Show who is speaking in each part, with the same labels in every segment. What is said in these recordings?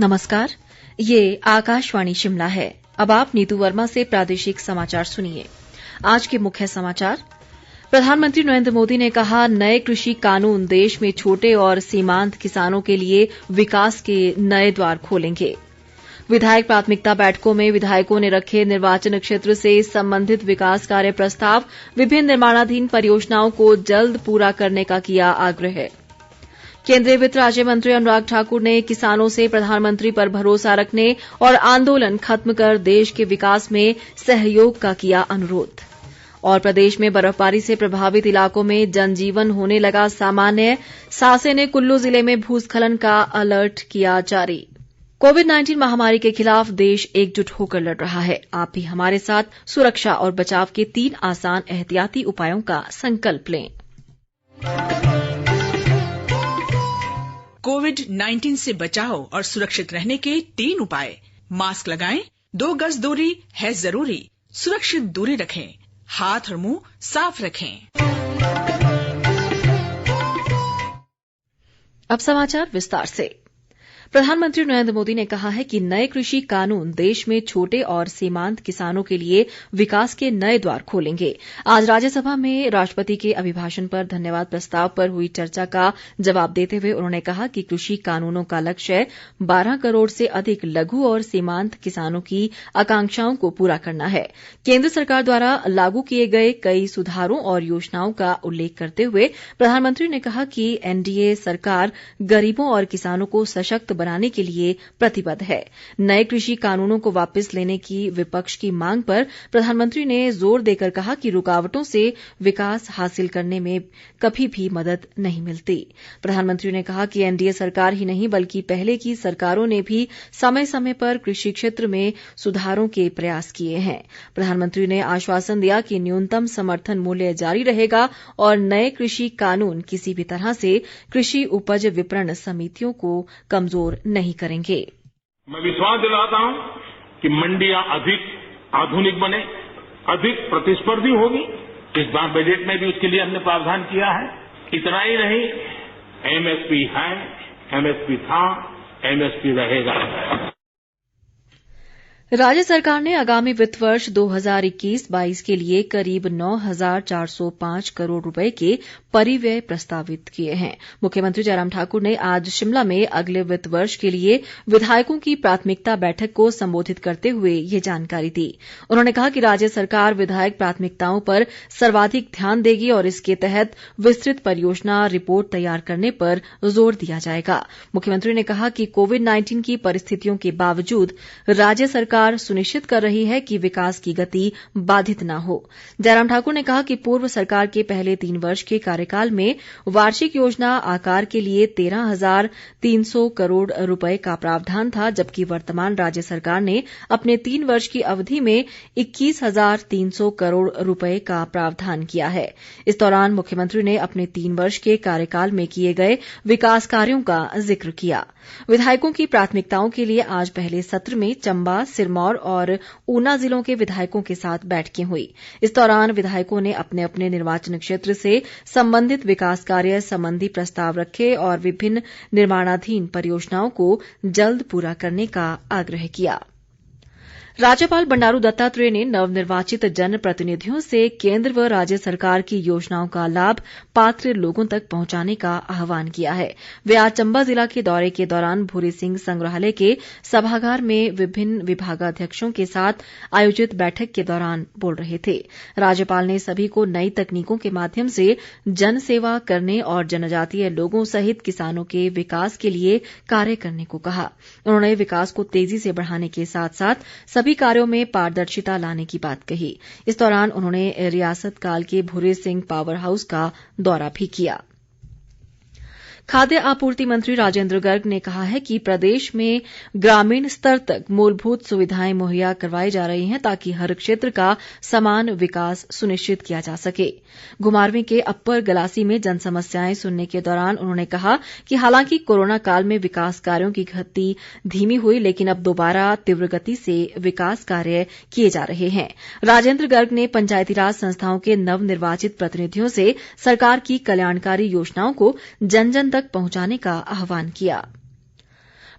Speaker 1: नमस्कार, ये आकाशवाणी शिमला है। अब आप नीतू वर्मा से प्रादेशिक समाचार सुनिए। आज के मुख्य समाचार। प्रधानमंत्री नरेंद्र मोदी ने कहा, नए कृषि कानून देश में छोटे और सीमांत किसानों के लिए विकास के नए द्वार खोलेंगे। विधायक प्राथमिकता बैठकों में विधायकों ने रखे निर्वाचन क्षेत्र से संबंधित विकास कार्य प्रस्ताव। विभिन्न निर्माणाधीन परियोजनाओं को जल्द पूरा करने का किया आग्रह। केंद्रीय वित्त राज्य मंत्री अनुराग ठाकुर ने किसानों से प्रधानमंत्री पर भरोसा रखने और आंदोलन खत्म कर देश के विकास में सहयोग का किया अनुरोध। और प्रदेश में बर्फबारी से प्रभावित इलाकों में जनजीवन होने लगा सामान्य। सासे ने कुल्लू जिले में भूस्खलन का अलर्ट किया जारी। कोविड-19 महामारी के खिलाफ देश एकजुट होकर लड़ रहा है। आप भी हमारे साथ सुरक्षा और बचाव के 3 आसान एहतियाती उपायों का संकल्प लें।
Speaker 2: कोविड-19 से बचाव और सुरक्षित रहने के 3 उपाय। मास्क लगाएं, 2 गज दूरी है जरूरी, सुरक्षित दूरी रखें, हाथ और मुंह साफ रखें।
Speaker 1: अब समाचार विस्तार से। प्रधानमंत्री नरेंद्र मोदी ने कहा है कि नए कृषि कानून देश में छोटे और सीमांत किसानों के लिए विकास के नए द्वार खोलेंगे। आज राज्यसभा में राष्ट्रपति के अभिभाषण पर धन्यवाद प्रस्ताव पर हुई चर्चा का जवाब देते हुए उन्होंने कहा कि कृषि कानूनों का लक्ष्य 12 करोड़ से अधिक लघु और सीमांत किसानों की आकांक्षाओं को पूरा करना है। केंद्र सरकार द्वारा लागू किए गए कई सुधारों और योजनाओं का उल्लेख करते हुए प्रधानमंत्री ने कहा कि एनडीए सरकार गरीबों और किसानों को सशक्त बनाने के लिए प्रतिबद्ध है। नए कृषि कानूनों को वापस लेने की विपक्ष की मांग पर प्रधानमंत्री ने जोर देकर कहा कि रुकावटों से विकास हासिल करने में कभी भी मदद नहीं मिलती। प्रधानमंत्री ने कहा कि एनडीए सरकार ही नहीं बल्कि पहले की सरकारों ने भी समय समय पर कृषि क्षेत्र में सुधारों के प्रयास किए हैं। प्रधानमंत्री ने आश्वासन दिया कि न्यूनतम समर्थन मूल्य जारी रहेगा और नए कृषि कानून किसी भी तरह से कृषि उपज विपणन समितियों को कमजोर नहीं करेंगे।
Speaker 3: मैं विश्वास दिलाता हूं कि मंडियां अधिक आधुनिक बने, अधिक प्रतिस्पर्धी होगी। इस बार बजट में भी उसके लिए हमने प्रावधान किया है। इतना ही नहीं, एमएसपी है, एमएसपी था, एमएसपी रहेगा।
Speaker 1: राज्य सरकार ने आगामी वित्त वर्ष 2021-22 के लिए करीब 9,405 करोड़ रुपए के परिव्यय प्रस्तावित किए हैं। मुख्यमंत्री जयराम ठाकुर ने आज शिमला में अगले वित्त वर्ष के लिए विधायकों की प्राथमिकता बैठक को संबोधित करते हुए ये जानकारी दी। उन्होंने कहा कि राज्य सरकार विधायक प्राथमिकताओं पर सर्वाधिक ध्यान देगी और इसके तहत विस्तृत परियोजना रिपोर्ट तैयार करने पर जोर दिया जाएगा। मुख्यमंत्री ने कहा कि कोविड-19 की परिस्थितियों के बावजूद राज्य सरकार सुनिश्चित कर रही है कि विकास की गति बाधित न हो। जयराम ठाकुर ने कहा कि पूर्व सरकार के पहले 3 वर्ष के कार्यकाल में वार्षिक योजना आकार के लिए 13,300 करोड़ रुपए का प्रावधान था, जबकि वर्तमान राज्य सरकार ने अपने 3 वर्ष की अवधि में 21,300 करोड़ रुपए का प्रावधान किया है। इस दौरान मुख्यमंत्री ने अपने 3 वर्ष के कार्यकाल में किए गए विकास कार्यों का जिक्र किया। विधायकों की प्राथमिकताओं के लिए आज पहले सत्र में चंबा, सिरमौर और ऊना जिलों के विधायकों के साथ बैठकें हुई। इस दौरान विधायकों ने अपने अपने निर्वाचन क्षेत्र से संबंधित विकास कार्य संबंधी प्रस्ताव रखे और विभिन्न निर्माणाधीन परियोजनाओं को जल्द पूरा करने का आग्रह किया। राज्यपाल बंडारू दत्तात्रेय ने नवनिर्वाचित जनप्रतिनिधियों से केंद्र व राज्य सरकार की योजनाओं का लाभ पात्र लोगों तक पहुंचाने का आह्वान किया है। वे आज चंबा जिला के दौरे के दौरान भूरी सिंह संग्रहालय के सभागार में विभिन्न विभागाध्यक्षों के साथ आयोजित बैठक के दौरान बोल रहे थे। राज्यपाल ने सभी को नई तकनीकों के माध्यम से जन सेवा करने और जनजातीय लोगों सहित किसानों के विकास के लिए कार्य करने को कहा। उन्होंने विकास को तेजी से बढ़ाने के साथ साथ सभी कार्यों में पारदर्शिता लाने की बात कही। इस दौरान उन्होंने रियासत काल के भूरी सिंह पावर हाउस का दौरा भी किया। खाद्य आपूर्ति मंत्री राजेंद्र गर्ग ने कहा है कि प्रदेश में ग्रामीण स्तर तक मूलभूत सुविधाएं मुहैया करवाई जा रही हैं ताकि हर क्षेत्र का समान विकास सुनिश्चित किया जा सके। घुमारवीं के अप्पर गलासी में जन समस्याएं सुनने के दौरान उन्होंने कहा कि हालांकि कोरोना काल में विकास कार्यों की गति धीमी हुई, लेकिन अब दोबारा तीव्र गति से विकास कार्य किए जा रहे हैं। राजेंद्र गर्ग ने पंचायतीराज संस्थाओं के नवनिर्वाचित प्रतिनिधियों से सरकार की कल्याणकारी योजनाओं को जन जन जन तक पहुंचाने का आह्वान किया।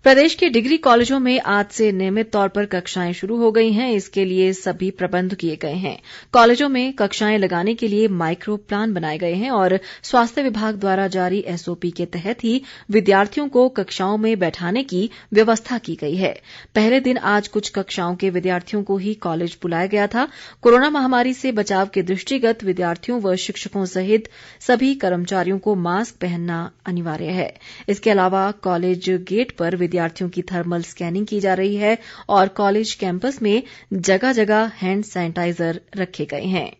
Speaker 1: प्रदेश के डिग्री कॉलेजों में आज से नियमित तौर पर कक्षाएं शुरू हो गई हैं। इसके लिए सभी प्रबंध किए गए हैं। कॉलेजों में कक्षाएं लगाने के लिए माइक्रो प्लान बनाए गए हैं और स्वास्थ्य विभाग द्वारा जारी एसओपी के तहत ही विद्यार्थियों को कक्षाओं में बैठाने की व्यवस्था की गई है। पहले दिन आज कुछ कक्षाओं के विद्यार्थियों को ही कॉलेज बुलाया गया था। कोरोना महामारी से बचाव के दृष्टिगत विद्यार्थियों व शिक्षकों सहित सभी कर्मचारियों को मास्क पहनना अनिवार्य है। इसके अलावा कॉलेज गेट पर विद्यार्थियों की थर्मल स्कैनिंग की जा रही है और कॉलेज कैंपस में जगह जगह हैंड सैनिटाइजर रखे गए हैं।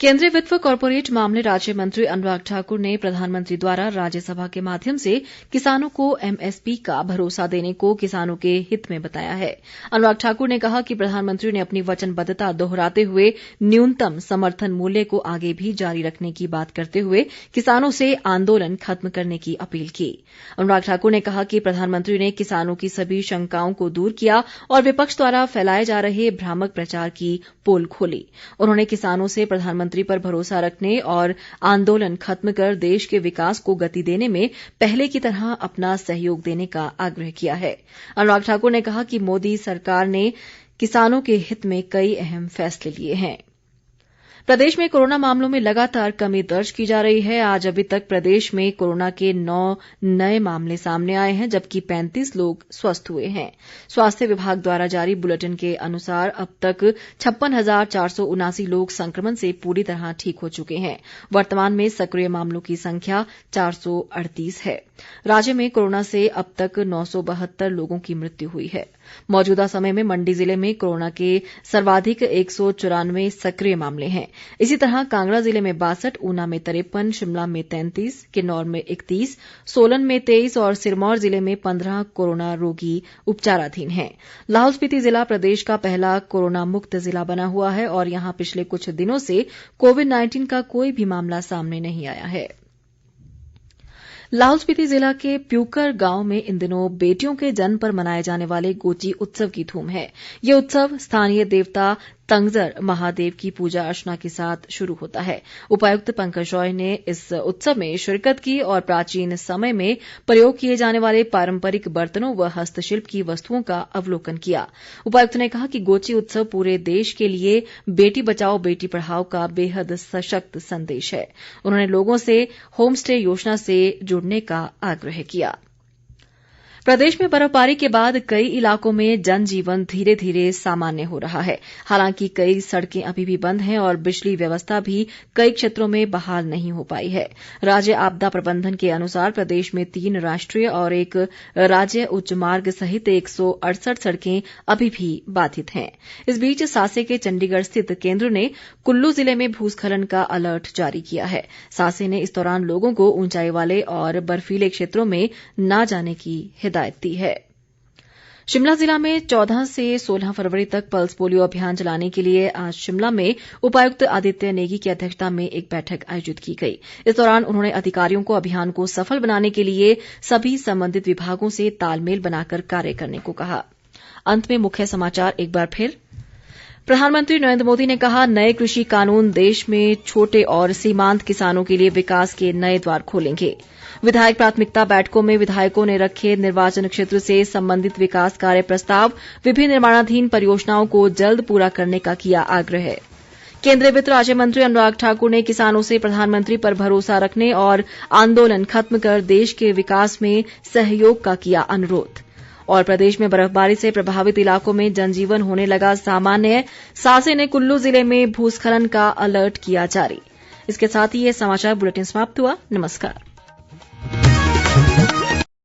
Speaker 1: केंद्रीय वित्त व कॉरपोरेट मामले राज्य मंत्री अनुराग ठाकुर ने प्रधानमंत्री द्वारा राज्यसभा के माध्यम से किसानों को एमएसपी का भरोसा देने को किसानों के हित में बताया है। अनुराग ठाकुर ने कहा कि प्रधानमंत्री ने अपनी वचनबद्धता दोहराते हुए न्यूनतम समर्थन मूल्य को आगे भी जारी रखने की बात करते हुए किसानों से आंदोलन खत्म करने की अपील की। अनुराग ठाकुर ने कहा कि प्रधानमंत्री ने किसानों की सभी शंकाओं को दूर किया और विपक्ष द्वारा फैलाए जा रहे भ्रामक प्रचार की पोल खोली। उन्होंने किसानों से प्रधानमंत्री पर भरोसा रखने और आंदोलन खत्म कर देश के विकास को गति देने में पहले की तरह अपना सहयोग देने का आग्रह किया है। अनुराग ठाकुर ने कहा कि मोदी सरकार ने किसानों के हित में कई अहम फैसले लिए हैं। प्रदेश में कोरोना मामलों में लगातार कमी दर्ज की जा रही है। आज अभी तक प्रदेश में कोरोना के 9 नए मामले सामने आए हैं, जबकि 35 लोग स्वस्थ हुए हैं। स्वास्थ्य विभाग द्वारा जारी बुलेटिन के अनुसार अब तक 56,479 लोग संक्रमण से पूरी तरह ठीक हो चुके हैं। वर्तमान में सक्रिय मामलों की संख्या 438 है। राज्य में कोरोना से अब तक 972 लोगों की मृत्यु हुई है। मौजूदा समय में मंडी जिले में कोरोना के सर्वाधिक 194 सक्रिय मामले हैं। इसी तरह कांगड़ा जिले में 62, ऊना में 53, शिमला में 33, किन्नौर में 31, सोलन में 23 और सिरमौर जिले में 15 कोरोना रोगी उपचाराधीन हैं। लाहौल स्पीति जिला प्रदेश का पहला कोरोना मुक्त जिला बना हुआ है और यहां पिछले कुछ दिनों से कोविड-19 का कोई भी मामला सामने नहीं आया है। लाहौल स्पीति जिला के प्यूकर गांव में इन दिनों बेटियों के जन्म पर मनाए जाने वाले गोची उत्सव की धूम है। ये उत्सव स्थानीय देवता तंगजर महादेव की पूजा अर्चना के साथ शुरू होता है। उपायुक्त पंकज रॉय ने इस उत्सव में शिरकत की और प्राचीन समय में प्रयोग किए जाने वाले पारंपरिक बर्तनों व हस्तशिल्प की वस्तुओं का अवलोकन किया। उपायुक्त ने कहा कि गोची उत्सव पूरे देश के लिए बेटी बचाओ बेटी पढ़ाओ का बेहद सशक्त संदेश है। उन्होंने लोगों से होम स्टे योजना से जुड़ने का आग्रह किया। प्रदेश में बर्फबारी के बाद कई इलाकों में जनजीवन धीरे धीरे सामान्य हो रहा है। हालांकि कई सड़कें अभी भी बंद हैं और बिजली व्यवस्था भी कई क्षेत्रों में बहाल नहीं हो पाई है। राज्य आपदा प्रबंधन के अनुसार प्रदेश में 3 राष्ट्रीय और 1 राज्य उच्च मार्ग सहित 168 सड़कें अभी भी बाधित हैं। इस बीच सासे के चंडीगढ़ स्थित केंद्र ने कुल्लू जिले में भूस्खलन का अलर्ट जारी किया है। सासे ने इस दौरान लोगों को ऊंचाई वाले और बर्फीले क्षेत्रों में न जाने की हिदायत दी है। शिमला जिला में 14 से 16 फरवरी तक पल्स पोलियो अभियान चलाने के लिए आज शिमला में उपायुक्त आदित्य नेगी की अध्यक्षता में एक बैठक आयोजित की गई। इस दौरान उन्होंने अधिकारियों को अभियान को सफल बनाने के लिए सभी संबंधित विभागों से तालमेल बनाकर कार्य करने को कहा। अंत में मुख्य समाचार एक बार फिर। प्रधानमंत्री नरेंद्र मोदी ने कहा, नए कृषि कानून देश में छोटे और सीमांत किसानों के लिए विकास के नए द्वार खोलेंगे। विधायक प्राथमिकता बैठकों में विधायकों ने रखे निर्वाचन क्षेत्र से संबंधित विकास कार्य प्रस्ताव। विभिन्न निर्माणाधीन परियोजनाओं को जल्द पूरा करने का किया आग्रह। केंद्रीय वित्त राज्य मंत्री अनुराग ठाकुर ने किसानों से प्रधानमंत्री पर भरोसा रखने और आंदोलन खत्म कर देश के विकास में सहयोग का किया अनुरोध। और प्रदेश में बर्फबारी से प्रभावित इलाकों में जनजीवन होने लगा सामान्य। सासे ने कुल्लू जिले में भूस्खलन का अलर्ट किया जारी। इसके साथ ही ये समाचार बुलेटिन समाप्त हुआ। नमस्कार।